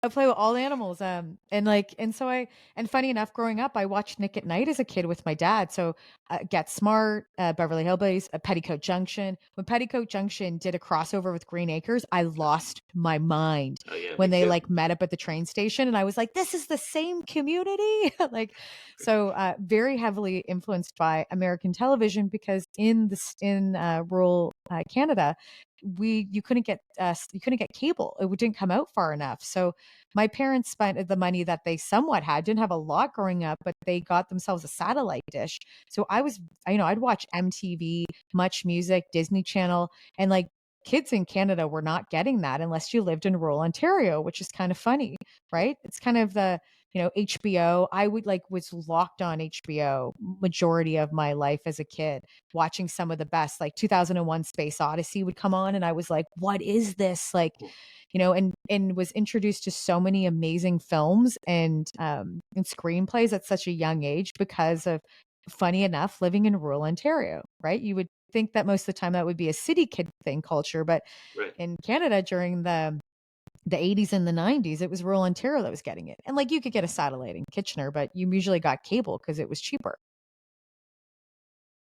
I play with all the animals, and funny enough, growing up, I watched Nick at Night as a kid with my dad. So, Get Smart, Beverly Hillbillies, Petticoat Junction. When Petticoat Junction did a crossover with Green Acres, I lost my mind Oh yeah, me when they too. like met up at the train station, and I was like, "This is the same community." Very heavily influenced by American television because in rural Canada, we you couldn't get cable. It didn't come out far enough. So my parents spent the money that they somewhat had, didn't have a lot growing up, but they got themselves a satellite dish. So I'd watch MTV, Much Music, Disney Channel, and like kids in Canada were not getting that unless you lived in rural Ontario, which is kind of funny, right? It's kind of HBO. I would like was locked on HBO majority of my life as a kid, watching some of the best, like 2001 Space Odyssey would come on, and I was like, what is this? And was introduced to so many amazing films and screenplays at such a young age because of, funny enough, living in rural Ontario, right? You would think that most of the time that would be a city kid thing culture, but Right. in Canada during the 80s and the 90s, it was rural Ontario that was getting it. And like you could get a satellite in Kitchener, but you usually got cable because it was cheaper.